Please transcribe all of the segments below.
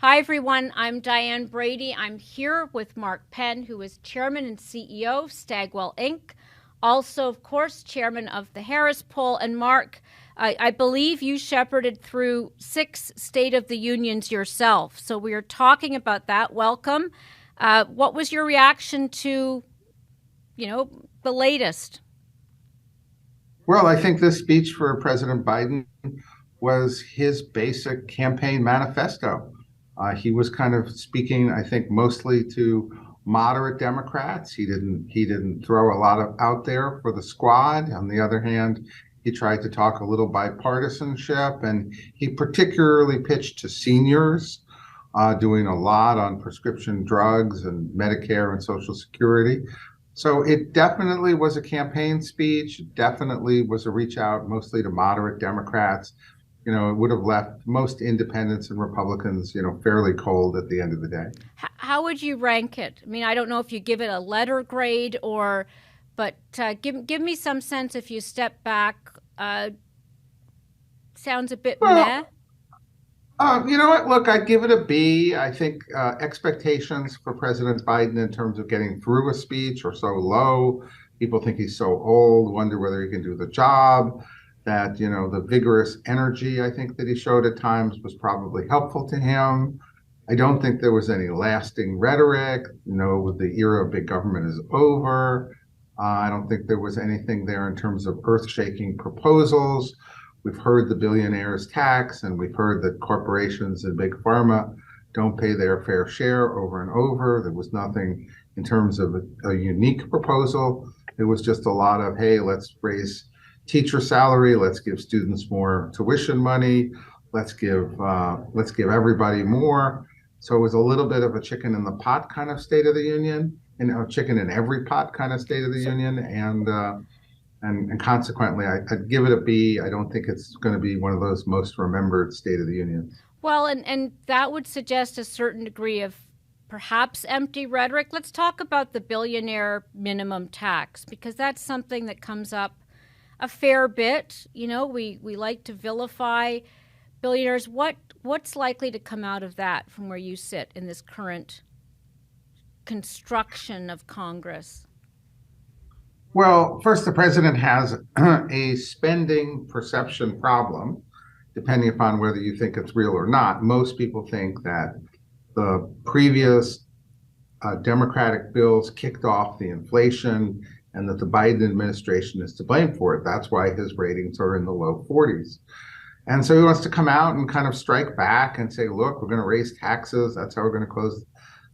Hi, everyone. I'm Diane Brady. I'm here with Mark Penn, who is Chairman and CEO of Stagwell Inc. Also, of course, Chairman of the Harris Poll. And Mark, I believe you shepherded through 6 State of the Unions yourself. So we are talking about that. Welcome. What was your reaction to, the latest? Well, I think this speech for President Biden was his basic campaign manifesto. He was kind of speaking, I think, mostly to moderate Democrats. He didn't throw a lot of out there for the squad. On the other hand, he tried to talk a little bipartisanship, and he particularly pitched to seniors, doing a lot on prescription drugs and Medicare and Social Security. So it definitely was a campaign speech. It definitely was a reach out mostly to moderate Democrats. It would have left most independents and Republicans, fairly cold at the end of the day. How would you rank it? I mean, I don't know if you give it a letter grade but give me some sense if you step back. Sounds a bit meh. Well, you know what? Look, I'd give it a B. I think expectations for President Biden in terms of getting through a speech are so low. People think he's so old, wonder whether he can do the job. That, the vigorous energy I think that he showed at times was probably helpful to him. I don't think there was any lasting rhetoric. The era of big government is over. I don't think there was anything there in terms of earth-shaking proposals. We've heard the billionaires tax, and we've heard that corporations and big pharma don't pay their fair share over and over. There was nothing in terms of a unique proposal. It was just a lot of, hey, let's raise teacher salary, let's give students more tuition money, let's give everybody more. So it was a little bit of a chicken in the pot kind of State of the Union, and a chicken in every pot kind of State of the Union, and consequently, I'd give it a B. I don't think it's going to be one of those most remembered State of the Union. Well, and that would suggest a certain degree of perhaps empty rhetoric. Let's talk about the billionaire minimum tax, because that's something that comes up a fair bit. We like to vilify billionaires. What's likely to come out of that from where you sit in this current construction of Congress? Well, first, the president has a spending perception problem, depending upon whether you think it's real or not. Most people think that the previous Democratic bills kicked off the inflation and that the Biden administration is to blame for it. That's why his ratings are in the low 40s. And so he wants to come out and kind of strike back and say, look, we're going to raise taxes. That's how we're going to close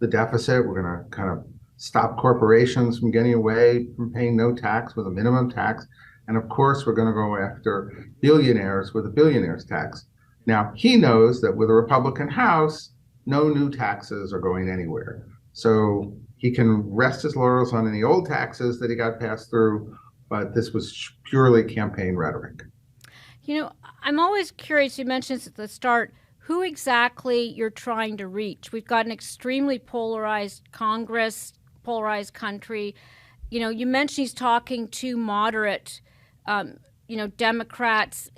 the deficit. We're going to kind of stop corporations from getting away from paying no tax with a minimum tax. And of course, we're going to go after billionaires with a billionaire's tax. Now, he knows that with a Republican House, no new taxes are going anywhere. So he can rest his laurels on any old taxes that he got passed through, but this was purely campaign rhetoric. I'm always curious, you mentioned this at the start, who exactly you're trying to reach. We've got an extremely polarized Congress, polarized country. You mentioned he's talking to moderate, Democrats.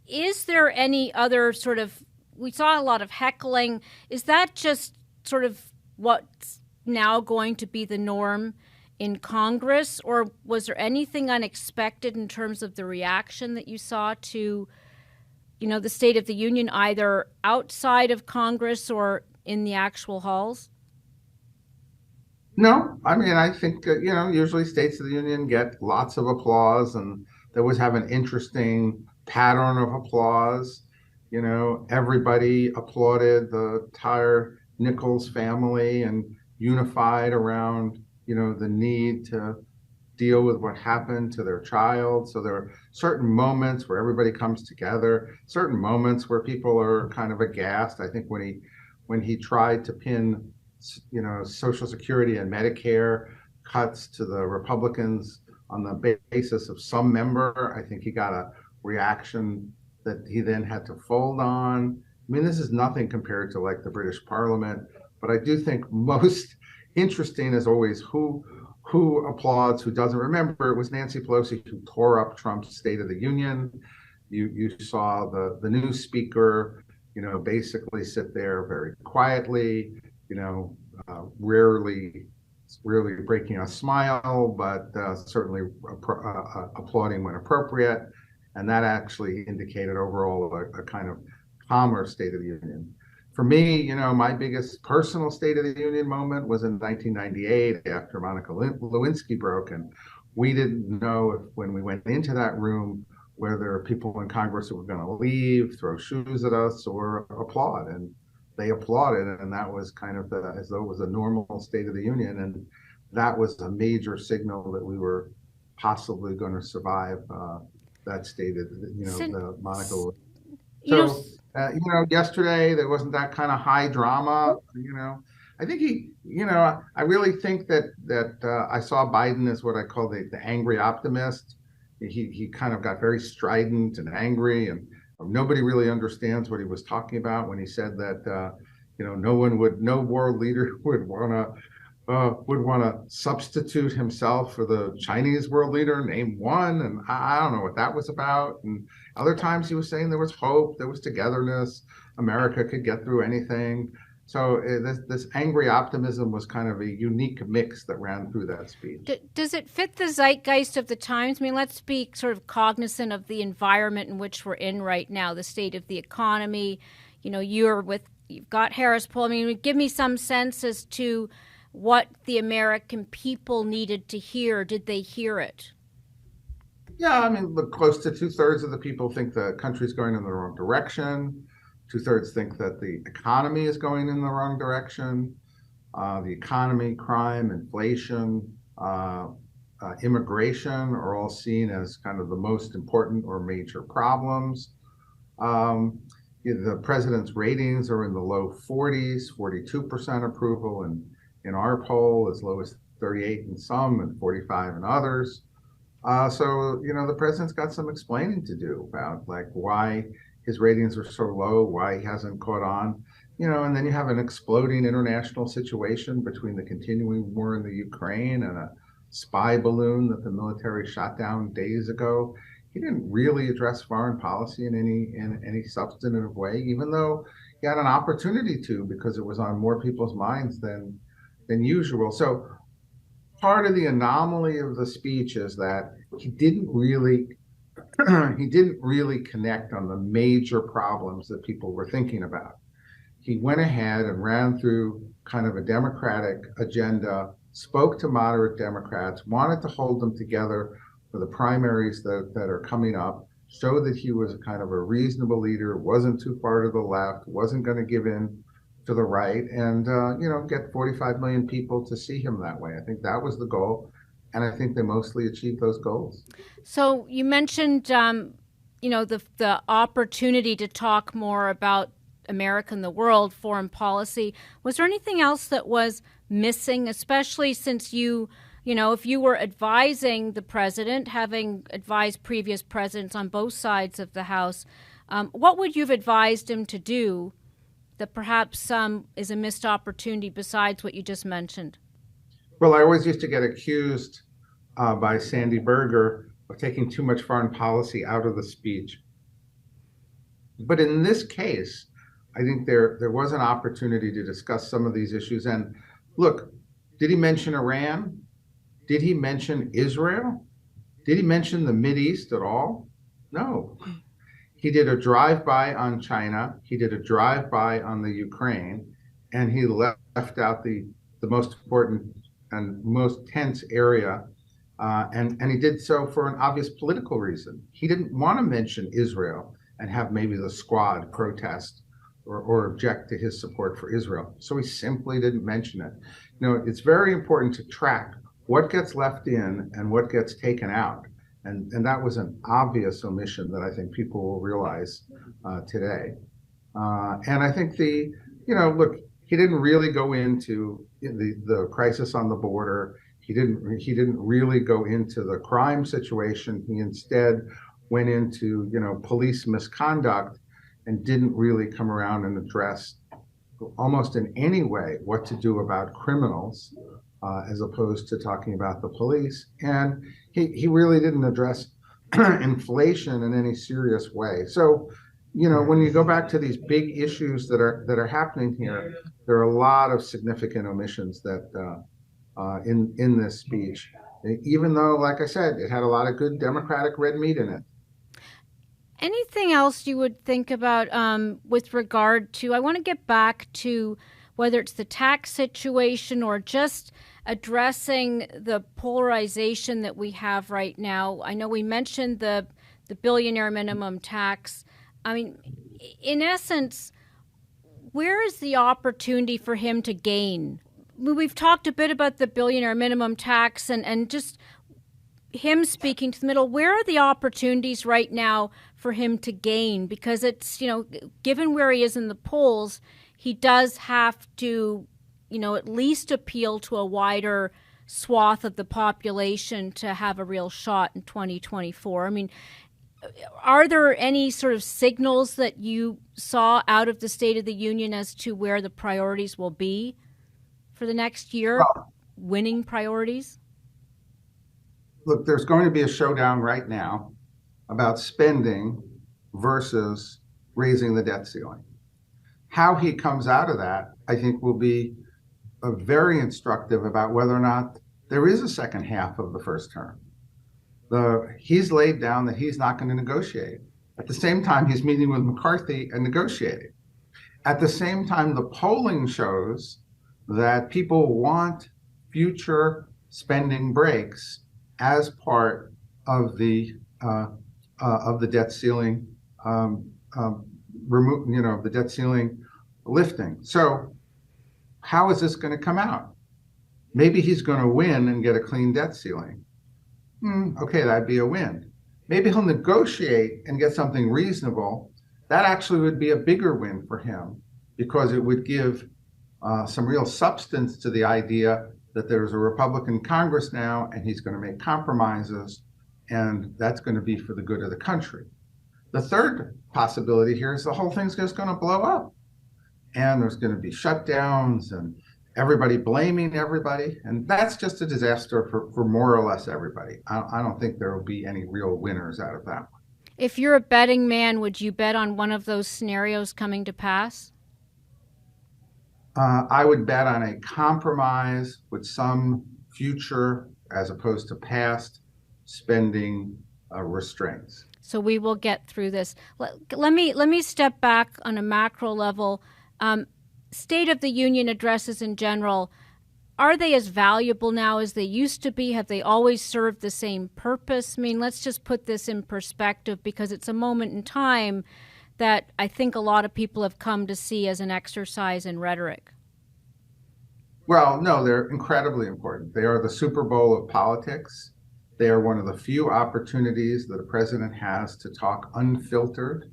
Is there any other sort of, we saw a lot of heckling. Is that just sort of what's now going to be the norm in Congress, or was there anything unexpected in terms of the reaction that you saw to, the State of the Union, either outside of Congress or in the actual halls? No, I mean, I think, usually States of the Union get lots of applause, and they always have an interesting pattern of applause. Everybody applauded the Tyre Nichols family and unified around, the need to deal with what happened to their child. So there are certain moments where everybody comes together, certain moments where people are kind of aghast. I think when he tried to pin, Social Security and Medicare cuts to the Republicans on the basis of some member, I think he got a reaction that he then had to fold on. I mean, this is nothing compared to like the British Parliament, but I do think most interesting is always who applauds, who doesn't. Remember, it was Nancy Pelosi who tore up Trump's State of the Union. You saw the new speaker basically sit there very quietly, rarely really breaking a smile, but certainly applauding when appropriate. And that actually indicated overall a kind of calmer State of the Union. For me, my biggest personal State of the Union moment was in 1998 after Monica Lewinsky broke. And we didn't know if, when we went into that room, whether people in Congress were going to leave, throw shoes at us, or applaud. And they applauded, and that was kind of as though it was a normal State of the Union. And that was a major signal that we were possibly going to survive that state of, the Monica. So, yesterday there wasn't that kind of high drama. I think I really think that I saw Biden as what I call the angry optimist. He kind of got very strident and angry, and nobody really understands what he was talking about when he said that no world leader would want to substitute himself for the Chinese world leader, name one. And I don't know what that was about. And other times he was saying there was hope, there was togetherness, America could get through anything. So this angry optimism was kind of a unique mix that ran through that speech. Does it fit the zeitgeist of the times? I mean, let's be sort of cognizant of the environment in which we're in right now, the state of the economy. You've got Harris Poll. I mean, give me some sense as to what the American people needed to hear. Did they hear it? Yeah, I mean, look, close to 2/3 of the people think the country's going in the wrong direction. 2/3 think that the economy is going in the wrong direction. The economy, crime, inflation, immigration are all seen as kind of the most important or major problems. The president's ratings are in the low 40s, 42% approval, and in our poll, as low as 38 in some and 45 in others. So the president's got some explaining to do about why his ratings are so low, why he hasn't caught on, and then you have an exploding international situation between the continuing war in the Ukraine and a spy balloon that the military shot down days ago. He didn't really address foreign policy in any substantive way, even though he had an opportunity to, because it was on more people's minds than usual. So part of the anomaly of the speech is that he didn't really connect on the major problems that people were thinking about. He went ahead and ran through kind of a Democratic agenda, spoke to moderate Democrats, wanted to hold them together for the primaries that are coming up, show that he was kind of a reasonable leader, wasn't too far to the left, wasn't going to give in to the right, and get 45 million people to see him that way. I think that was the goal, and I think they mostly achieved those goals. So you mentioned, the opportunity to talk more about America and the world, foreign policy. Was there anything else that was missing, especially since if you were advising the president, having advised previous presidents on both sides of the House, what would you have advised him to do that perhaps is a missed opportunity besides what you just mentioned? Well, I always used to get accused by Sandy Berger of taking too much foreign policy out of the speech. But in this case, I think there was an opportunity to discuss some of these issues. And look, did he mention Iran? Did he mention Israel? Did he mention the Mideast at all? No. He did a drive-by on China. He did a drive-by on the Ukraine, and he left out the most important and most tense area. And he did so for an obvious political reason. He didn't want to mention Israel and have maybe the Squad protest or object to his support for Israel. So he simply didn't mention it. It's very important to track what gets left in and what gets taken out. And that was an obvious omission that I think people will realize today. And I think he didn't really go into the crisis on the border. He didn't really go into the crime situation. He instead went into, police misconduct and didn't really come around and address almost in any way what to do about criminals, as opposed to talking about the police. And he really didn't address inflation in any serious way. So, when you go back to these big issues that are happening here, there are a lot of significant omissions that in this speech, even though, like I said, it had a lot of good Democratic red meat in it. Anything else you would think about with regard to, I want to get back to whether it's the tax situation or just addressing the polarization that we have right now. I know we mentioned the billionaire minimum tax. I mean, in essence, where is the opportunity for him to gain? We've talked a bit about the billionaire minimum tax and just him speaking to the middle. Where are the opportunities right now for him to gain? Because it's, given where he is in the polls, he does have to, at least appeal to a wider swath of the population to have a real shot in 2024. I mean, are there any sort of signals that you saw out of the State of the Union as to where the priorities will be for the next year? Well, winning priorities? Look, there's going to be a showdown right now about spending versus raising the debt ceiling. How he comes out of that, I think, will be very instructive about whether or not there is a second half of the first term. He's laid down that he's not going to negotiate. At the same time, he's meeting with McCarthy and negotiating. At the same time, the polling shows that people want future spending breaks as part of the debt ceiling the debt ceiling lifting. So how is this going to come out? Maybe he's going to win and get a clean debt ceiling. Okay, that'd be a win. Maybe he'll negotiate and get something reasonable. That actually would be a bigger win for him because it would give some real substance to the idea that there's a Republican Congress now and he's going to make compromises, and that's going to be for the good of the country. The third possibility here is the whole thing's just going to blow up, and there's going to be shutdowns and everybody blaming everybody, and that's just a disaster for more or less everybody. I don't think there will be any real winners out of that one. If you're a betting man, would you bet on one of those scenarios coming to pass? I would bet on a compromise with some future, as opposed to past, spending restraints. So we will get through this. Let me step back on a macro level. State of the Union addresses in general, are they as valuable now as they used to be? Have they always served the same purpose? I mean, let's just put this in perspective because it's a moment in time that I think a lot of people have come to see as an exercise in rhetoric. Well, no, they're incredibly important. They are the Super Bowl of politics. They are one of the few opportunities that a president has to talk unfiltered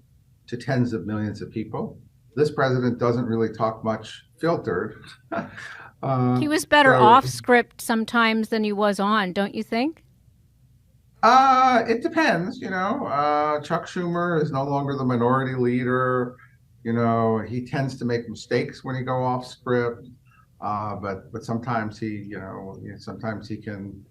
to tens of millions of people. This president doesn't really talk much filtered. He was better off script sometimes than he was on, don't you think? It depends, Chuck Schumer is no longer the minority leader. He tends to make mistakes when he go off script. But sometimes sometimes he can,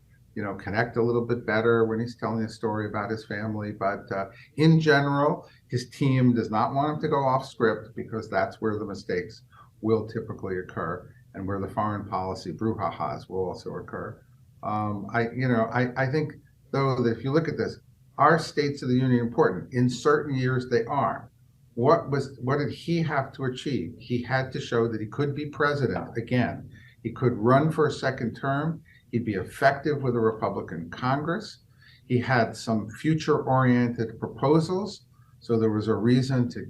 connect a little bit better when he's telling a story about his family. But in general, his team does not want him to go off script because that's where the mistakes will typically occur and where the foreign policy brouhahas will also occur. I think, though, that if you look at this, are states of the union important? In certain years, they are. What did he have to achieve? He had to show that he could be president again. He could run for a second term. He'd be effective with a Republican Congress. He had some future-oriented proposals, so there was a reason to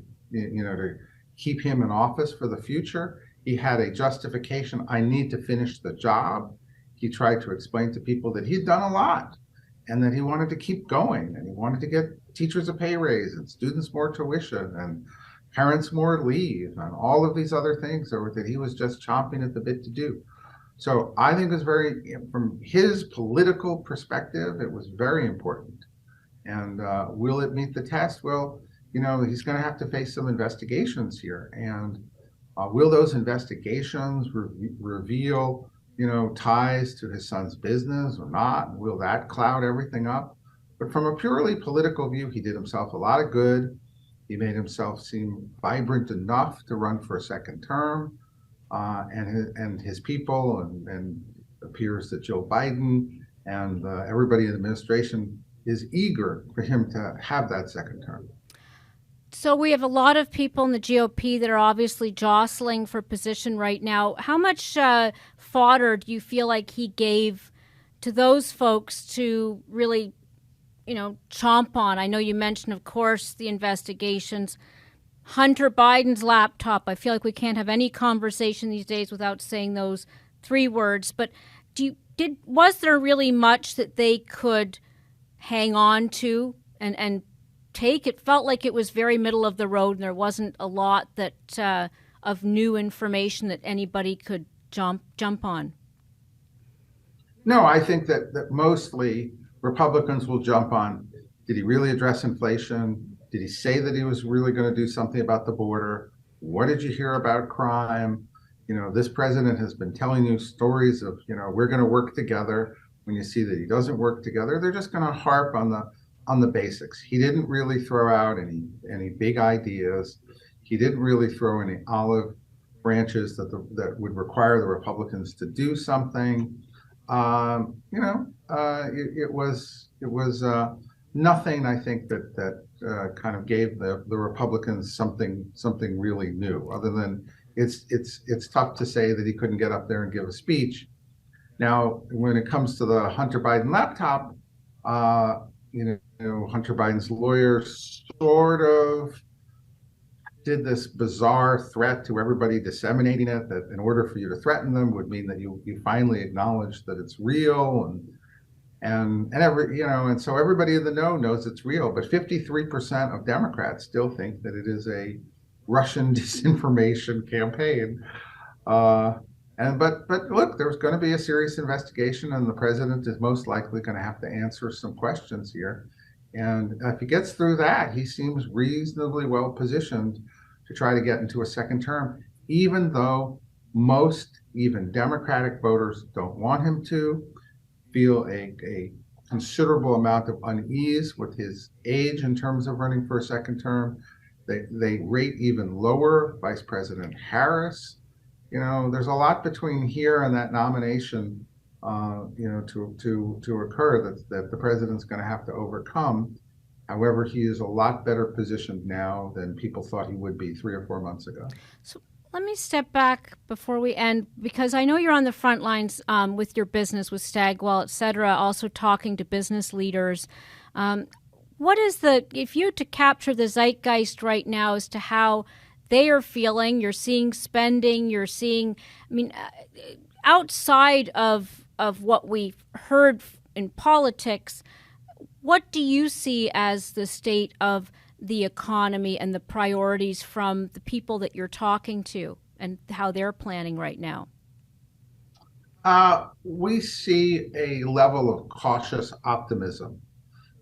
keep him in office for the future. He had a justification. I need to finish the job. He tried to explain to people that he'd done a lot and that he wanted to keep going, and he wanted to get teachers a pay raise and students more tuition and parents more leave and all of these other things that he was just chomping at the bit to do. So I think it's from his political perspective, it was very important. And will it meet the test? Well, he's going to have to face some investigations here. And will those investigations reveal ties to his son's business or not? Will that cloud everything up? But from a purely political view, he did himself a lot of good. He made himself seem vibrant enough to run for a second term, and his people, and it appears that Joe Biden and everybody in the administration is eager for him to have that second term. So we have a lot of people in the GOP that are obviously jostling for position right now. How much fodder do you feel like he gave to those folks to really, chomp on? I know you mentioned, of course, the investigations. Hunter Biden's laptop. I feel like we can't have any conversation these days without saying those three words. But was there really much that they could hang on to and take? It felt like it was very middle of the road, and there wasn't a lot that of new information that anybody could jump on. No, I think that mostly Republicans will jump on, did he really address inflation? Did he say that he was really going to do something about the border? What did you hear about crime? This president has been telling you stories of, we're going to work together. When you see that he doesn't work together, they're just going to harp on the basics. He didn't really throw out any big ideas. He didn't really throw any olive branches that would require the Republicans to do something. It was nothing. I think that kind of gave the Republicans something really new. Other than it's tough to say that he couldn't get up there and give a speech. Now, when it comes to the Hunter Biden laptop, Hunter Biden's lawyer sort of did this bizarre threat to everybody disseminating it, that in order for you to threaten them would mean that you finally acknowledge that it's real, and so everybody in the know knows it's real. But 53% of Democrats still think that it is a Russian disinformation campaign. But look, there's going to be a serious investigation, and the president is most likely going to have to answer some questions here. And if he gets through that, he seems reasonably well positioned to try to get into a second term, even though most, even Democratic voters, don't want him to, feel a considerable amount of unease with his age in terms of running for a second term. They rate even lower Vice President Harris. There's a lot between here and that nomination, to occur that the president's going to have to overcome. However, he is a lot better positioned now than people thought he would be 3 or 4 months ago. So let me step back before we end, because I know you're on the front lines with your business, with Stagwell, et cetera, also talking to business leaders. What is if you had to capture the zeitgeist right now as to how they are feeling? You're seeing spending, you're seeing, outside of what we've heard in politics, what do you see as the state of the economy and the priorities from the people that you're talking to and how they're planning right now? We see a level of cautious optimism.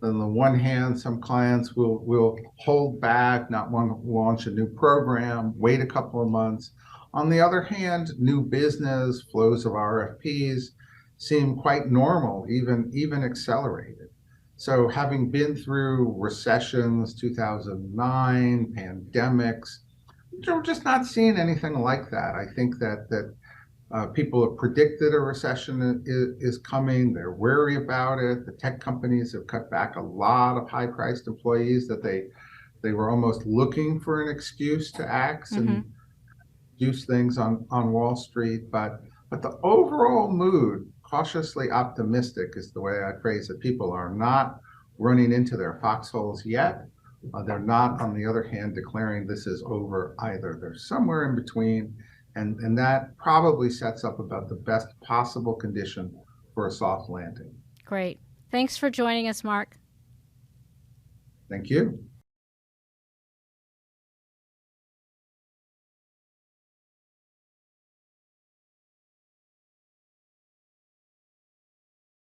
On the one hand, some clients will hold back, not want to launch a new program, wait a couple of months. On the other hand, new business flows of RFPs seem quite normal, even accelerated. So having been through recessions, 2009, pandemics, we're just not seeing anything like that. I think that people have predicted a recession is coming. They're wary about it. The tech companies have cut back a lot of high-priced employees that they were almost looking for an excuse to axe and use things on Wall Street. But the overall mood, cautiously optimistic is the way I phrase it. People are not running into their foxholes yet. They're not, on the other hand, declaring this is over either. They're somewhere in between. And that probably sets up about the best possible condition for a soft landing. Great. Thanks for joining us, Mark. Thank you.